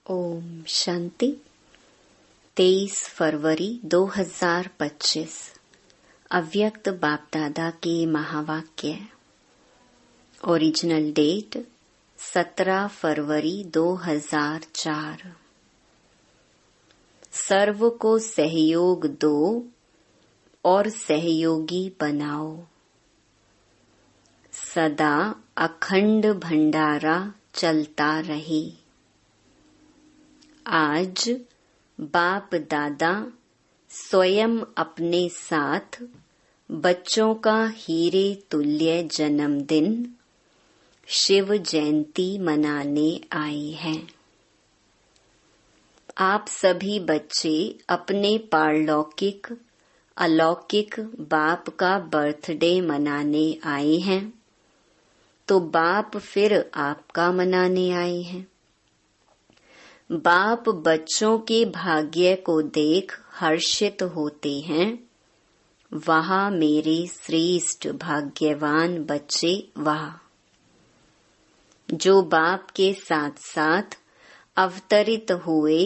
ओम शांति। 23 फरवरी 2025 अव्यक्त बाप दादा के महावाक्य। ओरिजिनल डेट 17 फरवरी 2004। सर्व को सहयोग दो और सहयोगी बनाओ। सदा अखंड भंडारा चलता रहे। आज बाप दादा स्वयं अपने साथ बच्चों का हीरे तुल्य जन्मदिन शिव जयंती मनाने आए हैं। आप सभी बच्चे अपने पारलौकिक अलौकिक बाप का बर्थडे मनाने आए हैं, तो बाप फिर आपका मनाने आए हैं। बाप बच्चों के भाग्य को देख हर्षित होते हैं। वहाँ मेरे श्रेष्ठ भाग्यवान बच्चे वहाँ, जो बाप के साथ साथ अवतरित हुए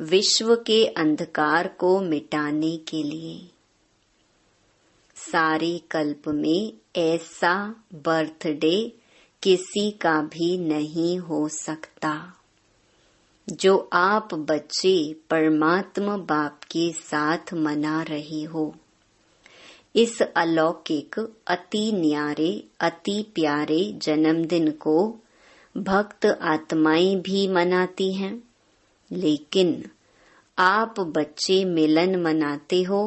विश्व के अंधकार को मिटाने के लिए। सारे कल्प में ऐसा बर्थडे किसी का भी नहीं हो सकता, जो आप बच्चे परमात्मा बाप के साथ मना रहे हो। इस अलौकिक अति न्यारे अति प्यारे जन्मदिन को भक्त आत्माएं भी मनाती हैं, लेकिन आप बच्चे मिलन मनाते हो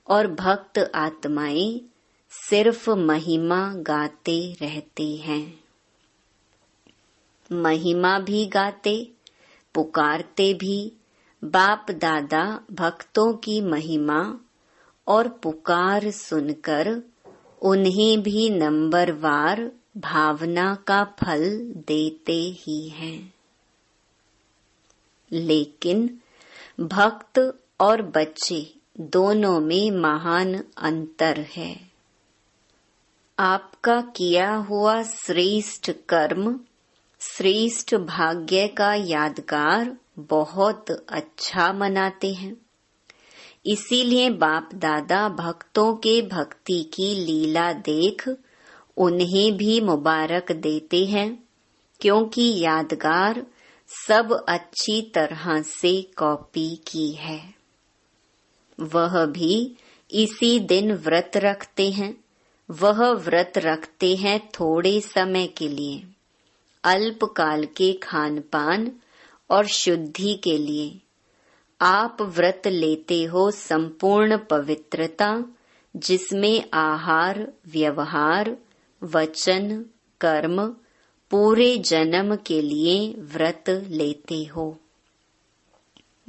और भक्त आत्माएं सिर्फ महिमा गाते रहते हैं। महिमा भी गाते, पुकारते भी। बाप दादा भक्तों की महिमा और पुकार सुनकर उन्हें भी नंबरवार भावना का फल देते ही हैं। लेकिन भक्त और बच्चे दोनों में महान अंतर है। आपका किया हुआ श्रेष्ठ कर्म, श्रेष्ठ भाग्य का यादगार बहुत अच्छा मनाते हैं। इसीलिए बाप दादा भक्तों के भक्ति की लीला देख उन्हें भी मुबारक देते हैं, क्योंकि यादगार सब अच्छी तरह से कॉपी की है। वह भी इसी दिन व्रत रखते हैं। वह व्रत रखते हैं थोड़े समय के लिए, अल्पकाल के खान पान और शुद्धि के लिए। आप व्रत लेते हो संपूर्ण पवित्रता, जिसमें आहार, व्यवहार, वचन, कर्म पूरे जन्म के लिए व्रत लेते हो।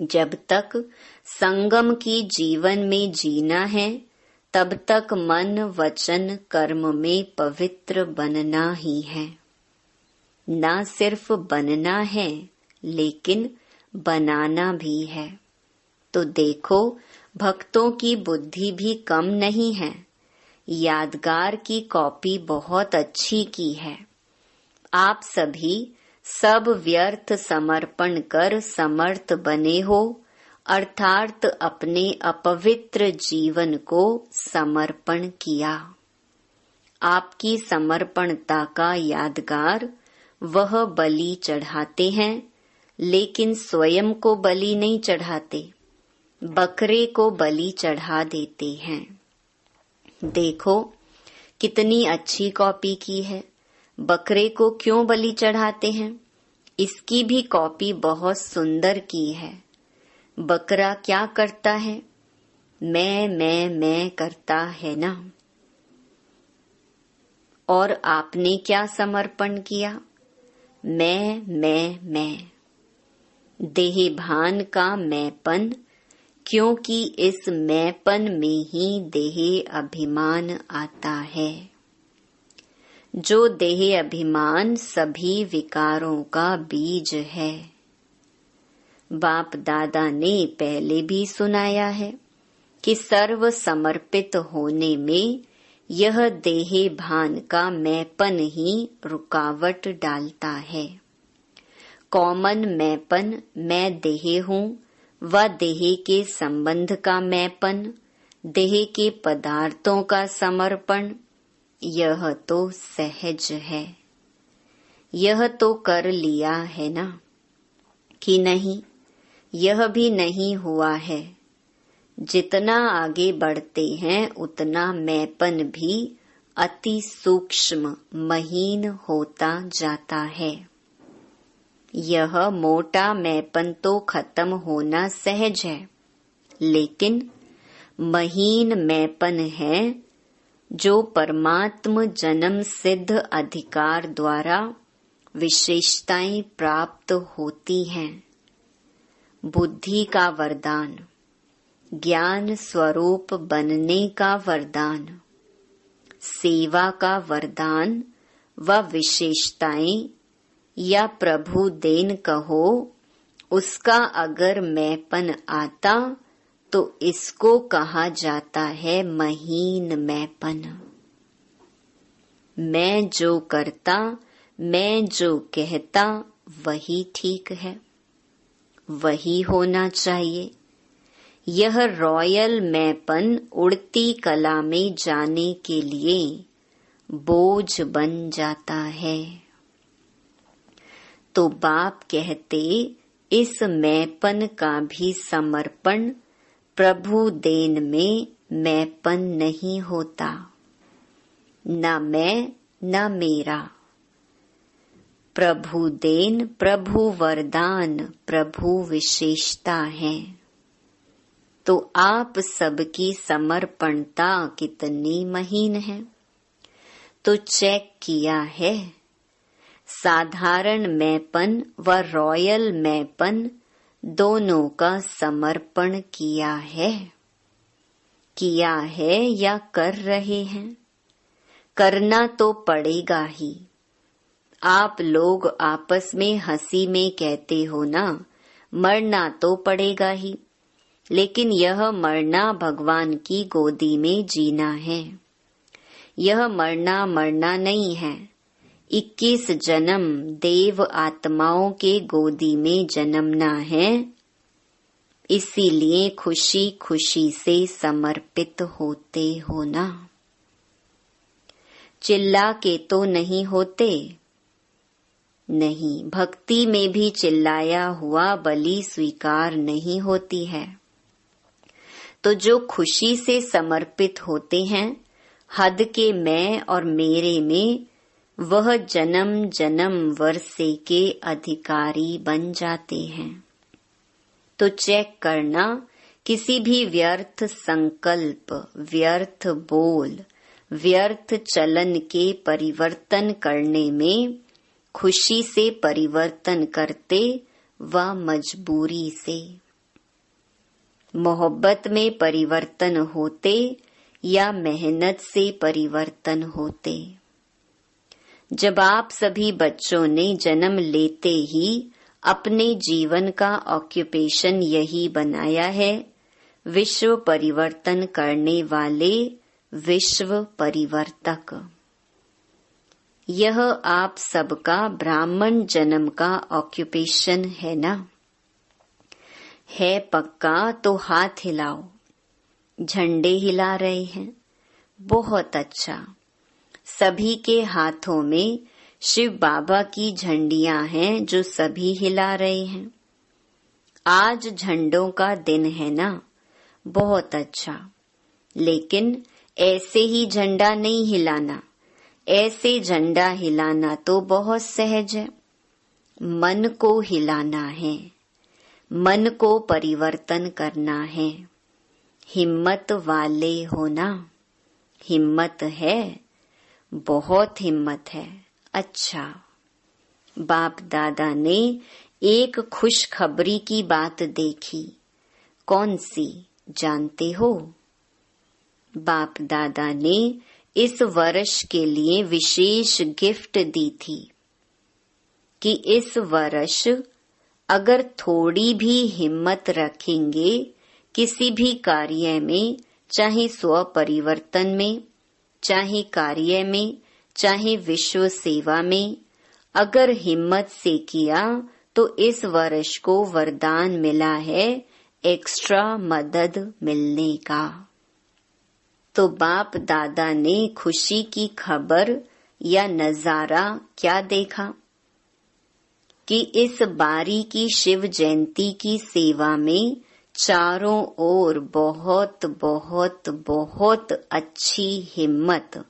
जब तक संगम की जीवन में जीना है, तब तक मन वचन कर्म में पवित्र बनना ही है। ना सिर्फ बनना है, लेकिन बनाना भी है। तो देखो, भक्तों की बुद्धि भी कम नहीं है। यादगार की कॉपी बहुत अच्छी की है। आप सभी सब व्यर्थ समर्पण कर समर्थ बने हो, अर्थात अपने अपवित्र जीवन को समर्पण किया। आपकी समर्पणता का यादगार वह बलि चढ़ाते हैं, लेकिन स्वयं को बलि नहीं चढ़ाते, बकरे को बलि चढ़ा देते हैं। देखो कितनी अच्छी कॉपी की है। बकरे को क्यों बलि चढ़ाते हैं? इसकी भी कॉपी बहुत सुंदर की है। बकरा क्या करता है? मैं करता है ना। और आपने क्या समर्पण किया? मैं। देह भान का मैंपन, क्योंकि इस मैंपन में ही देह अभिमान आता है। जो देह अभिमान सभी विकारों का बीज है। बाप दादा ने पहले भी सुनाया है कि सर्व समर्पित होने में यह देह भान का मैंपन ही रुकावट डालता है। कॉमन मैंपन, मैं देह हूँ, व देह के संबंध का मैंपन, देह के पदार्थों का समर्पण, यह तो सहज है। यह तो कर लिया है ना, कि नहीं? यह भी नहीं हुआ है। जितना आगे बढ़ते हैं उतना मैंपन भी अति सूक्ष्म महीन होता जाता है। यह मोटा मैंपन तो खत्म होना सहज है, लेकिन महीन मैंपन है जो परमात्म जन्म सिद्ध अधिकार द्वारा विशेषताएं प्राप्त होती हैं। बुद्धि का वरदान, ज्ञान स्वरूप बनने का वरदान, सेवा का वरदान व विशेषताएं या प्रभु देन कहो, उसका अगर मैंपन आता तो इसको कहा जाता है महीन मैंपन। मैं जो करता, मैं जो कहता वही ठीक है, वही होना चाहिए। यह रॉयल मैंपन उड़ती कला में जाने के लिए बोझ बन जाता है। तो बाप कहते, इस मैंपन का भी समर्पण प्रभु देन में मैंपन नहीं होता। न मैं न मेरा, प्रभु देन, प्रभु वरदान, प्रभु विशेषता है। तो आप सबकी समर्पणता कितनी महीन है, तो चेक किया है। साधारण मैंपन व रॉयल मैंपन दोनों का समर्पण किया है या कर रहे हैं? करना तो पड़ेगा ही। आप लोग आपस में हंसी में कहते हो ना, मरना तो पड़ेगा ही, लेकिन यह मरना भगवान की गोदी में जीना है। यह मरना नहीं है। 21 जन्म देव आत्माओं के गोदी में जन्मना है। इसीलिए खुशी खुशी से समर्पित होते हो ना। चिल्ला के तो नहीं होते। नहीं, भक्ति में भी चिल्लाया हुआ बलि स्वीकार नहीं होती है। तो जो खुशी से समर्पित होते हैं, हद के मैं और मेरे में, वह जन्म जन्म वर्षे के अधिकारी बन जाते हैं। तो चेक करना, किसी भी व्यर्थ संकल्प, व्यर्थ बोल, व्यर्थ चलन के परिवर्तन करने में खुशी से परिवर्तन करते व मजबूरी से। मोहब्बत में परिवर्तन होते या मेहनत से परिवर्तन होते। जब आप सभी बच्चों ने जन्म लेते ही अपने जीवन का ऑक्यूपेशन यही बनाया है, विश्व परिवर्तन करने वाले विश्व परिवर्तक। यह आप सबका ब्राह्मण जन्म का ऑक्यूपेशन है ना? है पक्का तो हाथ हिलाओ। झंडे हिला रहे हैं, बहुत अच्छा। सभी के हाथों में शिव बाबा की झंडियां हैं जो सभी हिला रहे हैं। आज झंडों का दिन है ना, बहुत अच्छा। लेकिन ऐसे ही झंडा नहीं हिलाना। ऐसे झंडा हिलाना तो बहुत सहज है। मन को हिलाना है, मन को परिवर्तन करना है। हिम्मत वाले होना। हिम्मत है, बहुत हिम्मत है। अच्छा, बाप दादा ने एक खुशखबरी की बात देखी। कौन सी जानते हो? बाप दादा ने इस वर्ष के लिए विशेष गिफ्ट दी थी कि इस वर्ष अगर थोड़ी भी हिम्मत रखेंगे किसी भी कार्य में, चाहे स्व परिवर्तन में, चाहे कार्य में, चाहे विश्व सेवा में, अगर हिम्मत से किया तो इस वर्ष को वरदान मिला है एक्स्ट्रा मदद मिलने का। तो बाप दादा ने खुशी की खबर या नजारा क्या देखा कि इस बारी की शिव जयंती की सेवा में चारों ओर बहुत बहुत बहुत अच्छी हिम्मत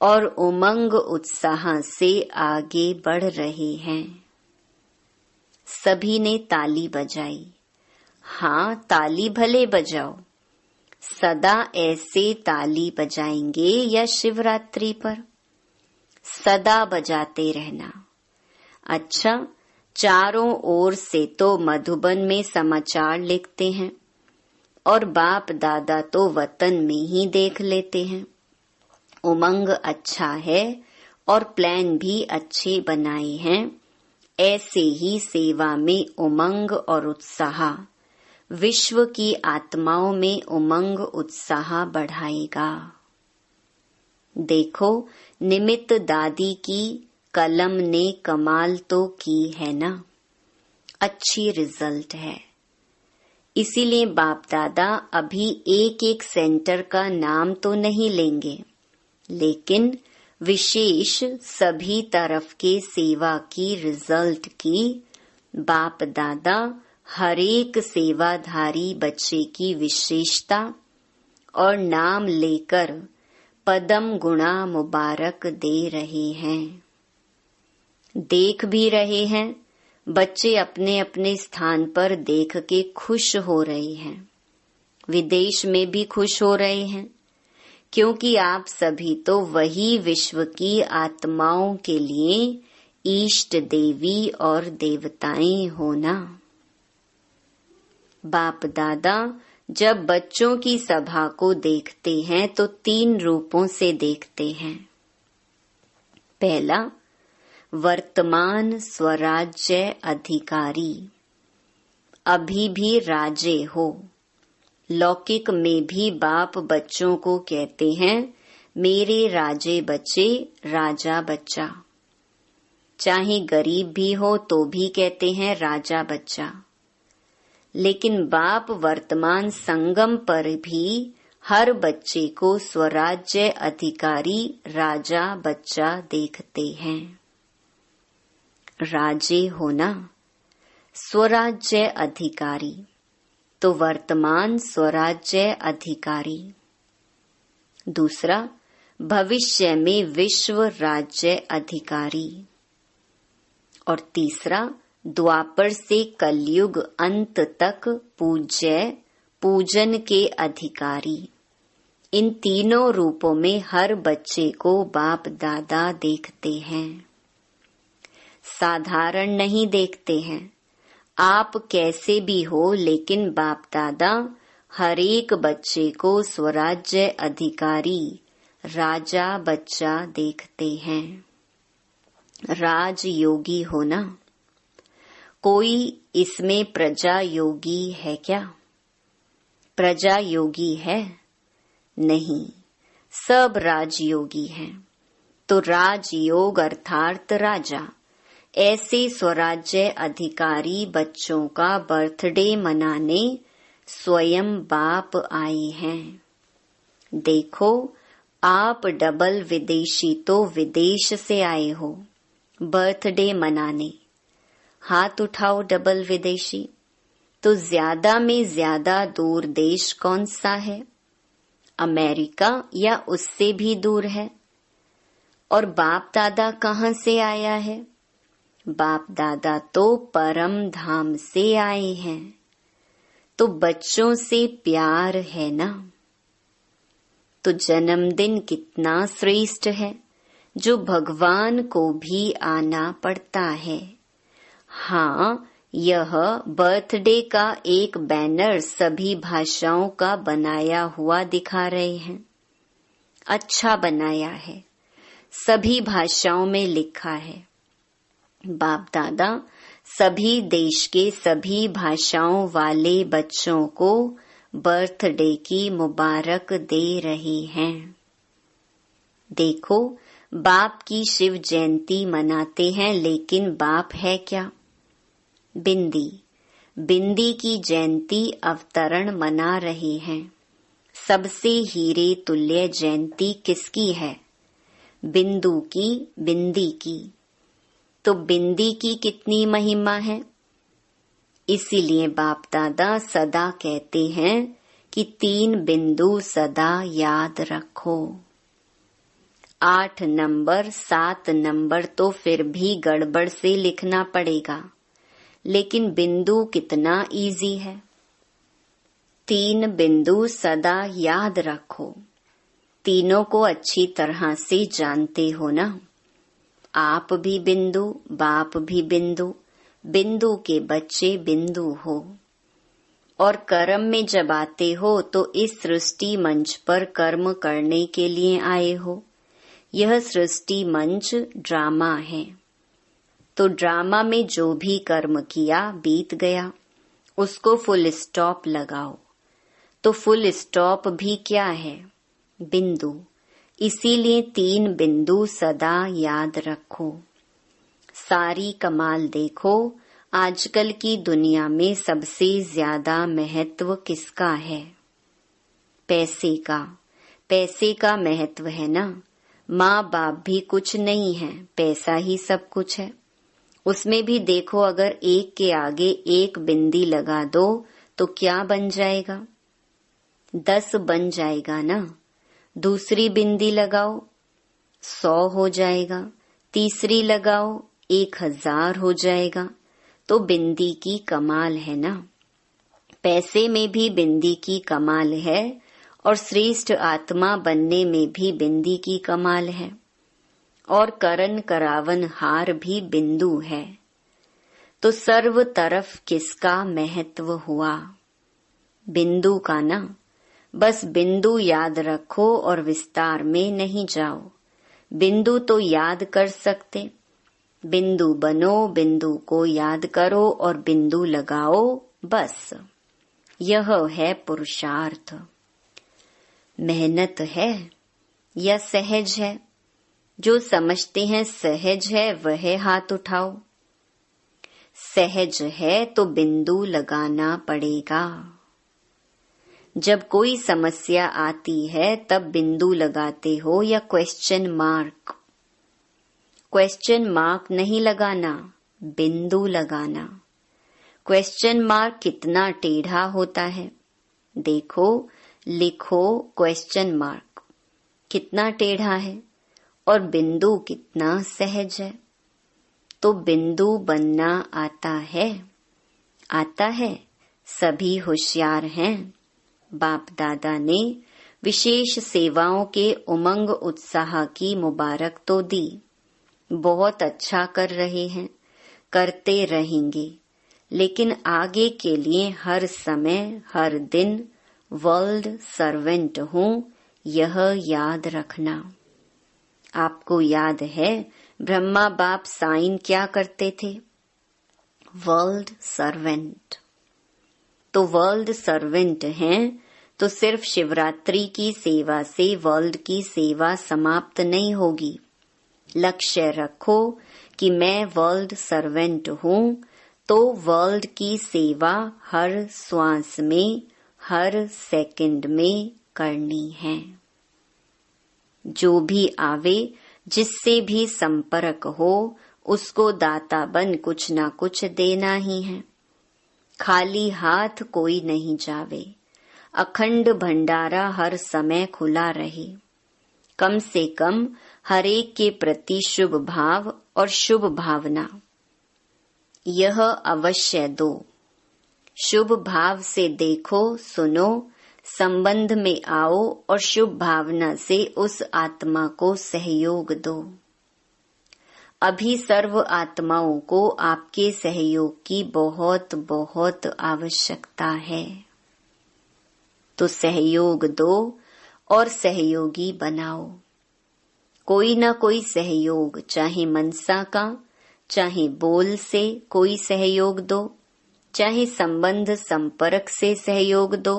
और उमंग उत्साह से आगे बढ़ रहे हैं। सभी ने ताली बजाई। हाँ, ताली भले बजाओ, सदा ऐसे ताली बजाएंगे या शिवरात्रि पर? सदा बजाते रहना। अच्छा, चारों ओर से तो मधुबन में समाचार लिखते हैं और बाप दादा तो वतन में ही देख लेते हैं। उमंग अच्छा है और प्लान भी अच्छे बनाए हैं। ऐसे ही सेवा में उमंग और उत्साह विश्व की आत्माओं में उमंग उत्साह बढ़ाएगा। देखो, निमित्त दादी की कलम ने कमाल तो की है ना, अच्छी रिजल्ट है। इसीलिए बाप दादा अभी एक एक सेंटर का नाम तो नहीं लेंगे, लेकिन विशेष सभी तरफ के सेवा की रिजल्ट की बाप दादा हर एक सेवाधारी बच्चे की विशेषता और नाम लेकर पदम गुणा मुबारक दे रहे हैं। देख भी रहे हैं, बच्चे अपने अपने स्थान पर देख के खुश हो रहे हैं। विदेश में भी खुश हो रहे हैं, क्योंकि आप सभी तो वही विश्व की आत्माओं के लिए इष्ट देवी और देवताएं हो ना। बाप दादा जब बच्चों की सभा को देखते हैं तो 3 रूपों से देखते हैं। पहला, वर्तमान स्वराज्य अधिकारी, अभी भी राजे हो। लौकिक में भी बाप बच्चों को कहते हैं, मेरे राजे बच्चे, राजा बच्चा। चाहे गरीब भी हो तो भी कहते हैं राजा बच्चा। लेकिन बाप वर्तमान संगम पर भी हर बच्चे को स्वराज्य अधिकारी राजा बच्चा देखते हैं। राजे होना, स्वराज्य अधिकारी, तो वर्तमान स्वराज्य अधिकारी। दूसरा, भविष्य में विश्व राज्य अधिकारी। और तीसरा, द्वापर से कलयुग अंत तक पूजन के अधिकारी। इन तीनों रूपों में हर बच्चे को बाप दादा देखते हैं। साधारण नहीं देखते हैं। आप कैसे भी हो, लेकिन बाप दादा हर एक बच्चे को स्वराज्य अधिकारी राजा बच्चा देखते हैं। राजयोगी होना, कोई इसमें प्रजा योगी है क्या? प्रजा योगी है? नहीं, सब राजयोगी हैं। तो राजयोग अर्थात राजा। ऐसे स्वराज्य अधिकारी बच्चों का बर्थडे मनाने स्वयं बाप आए हैं। देखो, आप डबल विदेशी तो विदेश से आए हो बर्थडे मनाने। हाथ उठाओ डबल विदेशी। तो ज्यादा में ज्यादा दूर देश कौन सा है? अमेरिका या उससे भी दूर है? और बाप दादा कहाँ से आया है? बाप दादा तो परम धाम से आए हैं। तो बच्चों से प्यार है ना। तो जन्मदिन कितना श्रेष्ठ है, जो भगवान को भी आना पड़ता है। हाँ, यह बर्थडे का एक बैनर सभी भाषाओं का बनाया हुआ दिखा रहे हैं। अच्छा बनाया है, सभी भाषाओं में लिखा है। बाप दादा सभी देश के सभी भाषाओं वाले बच्चों को बर्थडे की मुबारक दे रहे हैं। देखो, बाप की शिव जयंती मनाते हैं, लेकिन बाप है क्या? बिंदी, बिंदी की जयंती अवतरण मना रहे हैं। सबसे हीरे तुल्य जयंती किसकी है? बिंदु की, बिंदी की। तो बिंदी की कितनी महिमा है? इसीलिए बाप दादा सदा कहते हैं कि 3 बिंदु सदा याद रखो। 8 नंबर 7 नंबर तो फिर भी गड़बड़ से लिखना पड़ेगा, लेकिन बिंदु कितना इजी है। 3 बिंदु सदा याद रखो। तीनों को अच्छी तरह से जानते हो ना। आप भी बिंदु, बाप भी बिंदु, बिंदु के बच्चे बिंदु हो। और कर्म में जब आते हो तो इस सृष्टि मंच पर कर्म करने के लिए आए हो। यह सृष्टि मंच ड्रामा है। तो ड्रामा में जो भी कर्म किया बीत गया, उसको फुल स्टॉप लगाओ। तो फुल स्टॉप भी क्या है? बिंदु। इसीलिए 3 बिंदु सदा याद रखो। सारी कमाल देखो, आजकल की दुनिया में सबसे ज्यादा महत्व किसका है? पैसे का। पैसे का महत्व है ना। माँ बाप भी कुछ नहीं है, पैसा ही सब कुछ है। उसमें भी देखो, अगर एक के आगे एक बिंदी लगा दो तो क्या बन जाएगा? 10 बन जाएगा ना। दूसरी बिंदी लगाओ 100 हो जाएगा, तीसरी लगाओ 1000 हो जाएगा। तो बिंदी की कमाल है ना। पैसे में भी बिंदी की कमाल है और श्रेष्ठ आत्मा बनने में भी बिंदी की कमाल है। और करण करावन हार भी बिंदु है। तो सर्व तरफ किसका महत्व हुआ? बिंदु का ना। बस बिंदु याद रखो और विस्तार में नहीं जाओ। बिंदु तो याद कर सकते, बिंदु बनो, बिंदु को याद करो और बिंदु लगाओ, बस यह है पुरुषार्थ। मेहनत है या सहज है? जो समझते हैं सहज है वह हाथ उठाओ। सहज है तो बिंदु लगाना पड़ेगा। जब कोई समस्या आती है तब बिंदु लगाते हो या क्वेश्चन मार्क? क्वेश्चन मार्क नहीं लगाना, बिंदु लगाना। क्वेश्चन मार्क कितना टेढ़ा होता है, देखो, लिखो क्वेश्चन मार्क कितना टेढ़ा है और बिंदु कितना सहज है। तो बिंदु बनना आता है? आता है। सभी होशियार हैं। बाप दादा ने विशेष सेवाओं के उमंग उत्साह की मुबारक तो दी। बहुत अच्छा कर रहे हैं, करते रहेंगे, लेकिन आगे के लिए हर समय हर दिन वर्ल्ड सर्वेंट हूँ, यह याद रखना। आपको याद है ब्रह्मा बाप साइन क्या करते थे? World servant. तो वर्ल्ड सर्वेंट हैं तो सिर्फ शिवरात्रि की सेवा से वर्ल्ड की सेवा समाप्त नहीं होगी। लक्ष्य रखो कि मैं वर्ल्ड सर्वेंट हूँ, तो वर्ल्ड की सेवा हर श्वास में, हर सेकंड में करनी है। जो भी आवे, जिससे भी संपर्क हो, उसको दाता बन कुछ ना कुछ देना ही है। खाली हाथ कोई नहीं जावे। अखंड भंडारा हर समय खुला रहे। कम से कम हर एक के प्रति शुभ भाव और शुभ भावना, यह अवश्य दो। शुभ भाव से देखो, सुनो, संबंध में आओ और शुभ भावना से उस आत्मा को सहयोग दो। अभी सर्व आत्माओं को आपके सहयोग की बहुत बहुत आवश्यकता है। तो सहयोग दो और सहयोगी बनाओ। कोई ना कोई सहयोग, चाहे मनसा का, चाहे बोल से कोई सहयोग दो, चाहे संबंध संपर्क से सहयोग दो।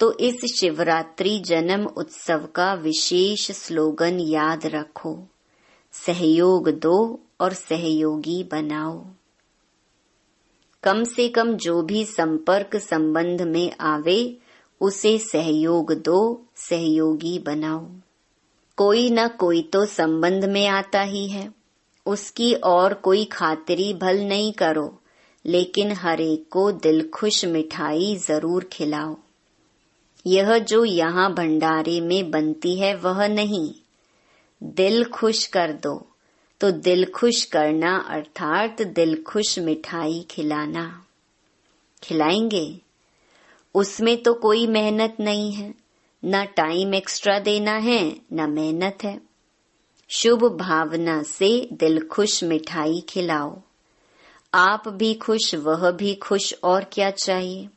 तो इस शिवरात्रि जन्म उत्सव का विशेष स्लोगन याद रखो, सहयोग दो और सहयोगी बनाओ। कम से कम जो भी संपर्क संबंध में आवे उसे सहयोग दो, सहयोगी बनाओ। कोई न कोई तो संबंध में आता ही है, उसकी और कोई खातिरी भल नहीं करो, लेकिन हर एक को दिल खुश मिठाई जरूर खिलाओ। यह जो यहाँ भंडारे में बनती है वह नहीं, दिल खुश कर दो। तो दिल खुश करना अर्थात दिल खुश मिठाई खिलाना। खिलाएंगे, उसमें तो कोई मेहनत नहीं है, न टाइम एक्स्ट्रा देना है न मेहनत है। शुभ भावना से दिल खुश मिठाई खिलाओ। आप भी खुश, वह भी खुश, और क्या चाहिए।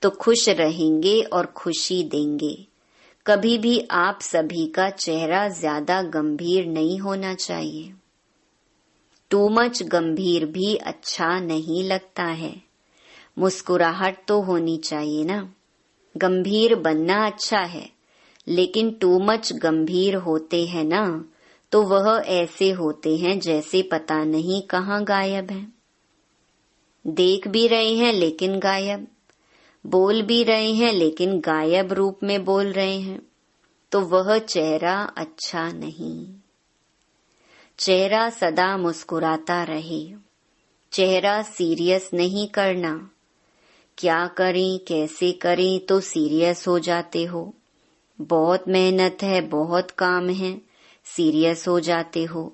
तो खुश रहेंगे और खुशी देंगे। कभी भी आप सभी का चेहरा ज्यादा गंभीर नहीं होना चाहिए। टू मच गंभीर भी अच्छा नहीं लगता है। मुस्कुराहट तो होनी चाहिए ना। गंभीर बनना अच्छा है, लेकिन टू मच गंभीर होते हैं ना, तो वह ऐसे होते हैं जैसे पता नहीं कहाँ गायब है। देख भी रहे हैं लेकिन गायब, बोल भी रहे हैं लेकिन गायब रूप में बोल रहे हैं। तो वह चेहरा अच्छा नहीं। चेहरा सदा मुस्कुराता रहे। चेहरा सीरियस नहीं करना। क्या करें कैसे करें तो सीरियस हो जाते हो। बहुत मेहनत है, बहुत काम है, सीरियस हो जाते हो।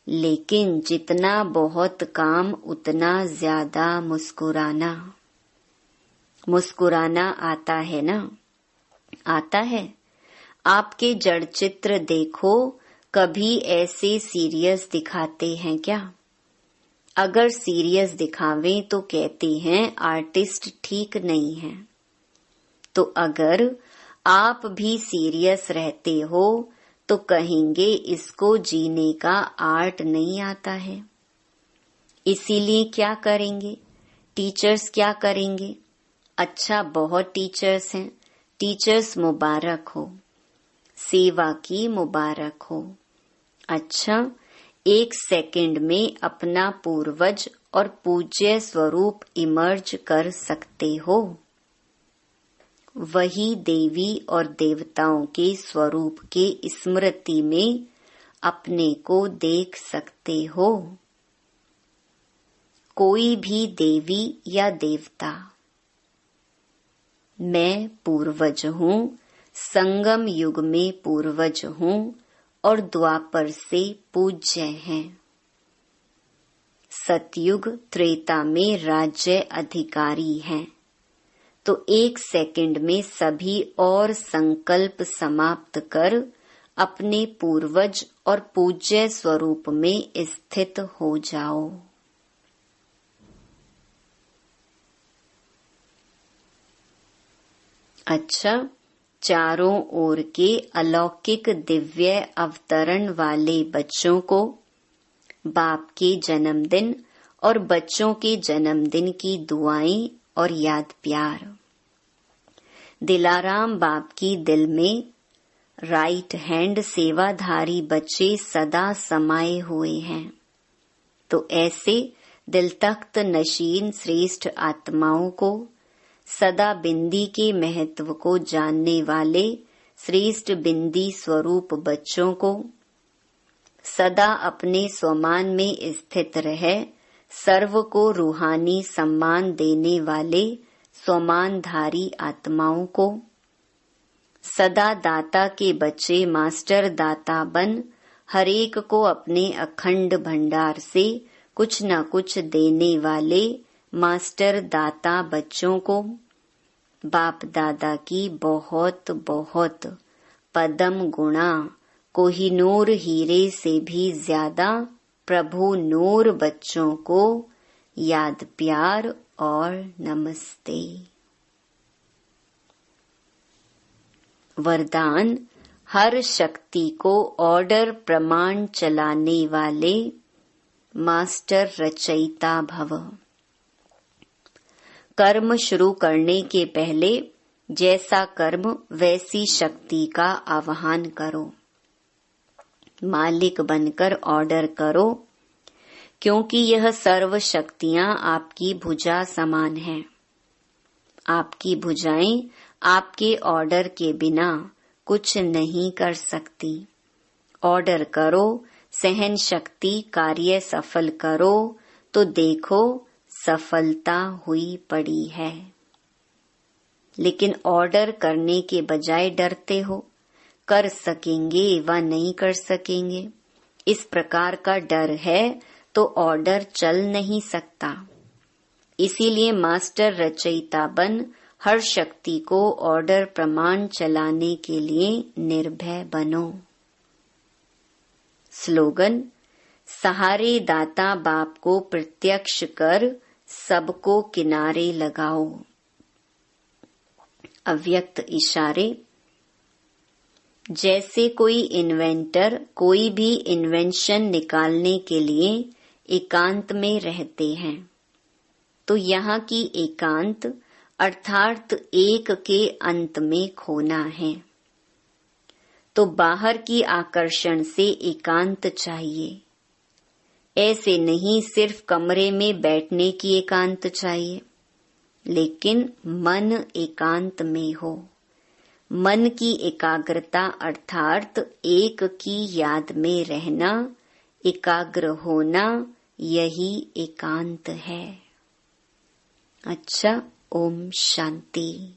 लेकिन जितना बहुत काम उतना ज्यादा मुस्कुराना। मुस्कुराना आता है ना? आता है। आपके जड़ चित्र देखो, कभी ऐसे सीरियस दिखाते हैं क्या? अगर सीरियस दिखावें तो कहते हैं आर्टिस्ट ठीक नहीं है। तो अगर आप भी सीरियस रहते हो तो कहेंगे इसको जीने का आर्ट नहीं आता है। इसीलिए क्या करेंगे? टीचर्स क्या करेंगे? अच्छा, बहुत टीचर्स हैं। टीचर्स मुबारक हो, सेवा की मुबारक हो। अच्छा, 1 सेकंड में अपना पूर्वज और पूज्य स्वरूप इमर्ज कर सकते हो। वही देवी और देवताओं के स्वरूप के स्मृति में अपने को देख सकते हो। कोई भी देवी या देवता। मैं पूर्वज हूँ, संगम युग में पूर्वज हूँ और द्वापर से पूज्य हैं। सतयुग त्रेता में राज्य अधिकारी हैं। तो 1 सेकंड में सभी और संकल्प समाप्त कर अपने पूर्वज और पूज्य स्वरूप में स्थित हो जाओ। अच्छा, चारों ओर के अलौकिक दिव्य अवतरण वाले बच्चों को बाप के जन्मदिन और बच्चों के जन्मदिन की दुआएं और याद प्यार। दिलाराम बाप की दिल में राइट हैंड सेवाधारी बच्चे सदा समाये हुए हैं। तो ऐसे दिल तख्त नशीन श्रेष्ठ आत्माओं को, सदा बिंदी के महत्व को जानने वाले श्रेष्ठ बिंदी स्वरूप बच्चों को, सदा अपने स्वमान में स्थित रहे सर्व को रूहानी सम्मान देने वाले स्वमानधारी आत्माओं को, सदा दाता के बच्चे मास्टर दाता बन हरेक को अपने अखंड भंडार से कुछ न कुछ देने वाले मास्टर दाता बच्चों को, बाप दादा की बहुत बहुत पदम गुणा कोहिनूर हीरे से भी ज्यादा प्रभु नूर बच्चों को याद प्यार और नमस्ते। वरदान: हर शक्ति को ऑर्डर प्रमाण चलाने वाले मास्टर रचयिता भव। कर्म शुरू करने के पहले जैसा कर्म वैसी शक्ति का आह्वान करो। मालिक बनकर ऑर्डर करो क्योंकि यह सर्व शक्तियां आपकी भुजा समान हैं। आपकी भुजाएं आपके ऑर्डर के बिना कुछ नहीं कर सकती। ऑर्डर करो, सहन शक्ति कार्य सफल करो, तो देखो सफलता हुई पड़ी है। लेकिन ऑर्डर करने के बजाय डरते हो, कर सकेंगे व नहीं कर सकेंगे, इस प्रकार का डर है तो ऑर्डर चल नहीं सकता। इसीलिए मास्टर रचयिता बन हर शक्ति को ऑर्डर प्रमाण चलाने के लिए निर्भय बनो। स्लोगन: सहारे दाता बाप को प्रत्यक्ष कर सबको किनारे लगाओ। अव्यक्त इशारे: जैसे कोई इन्वेंटर कोई भी इन्वेंशन निकालने के लिए एकांत में रहते हैं, तो यहाँ की एकांत अर्थात एक के अंत में खोना है। तो बाहर की आकर्षण से एकांत चाहिए। ऐसे नहीं सिर्फ कमरे में बैठने की एकांत चाहिए, लेकिन मन एकांत में हो। मन की एकाग्रता अर्थात एक की याद में रहना, एकाग्र होना, यही एकांत है। अच्छा, ओम शांति।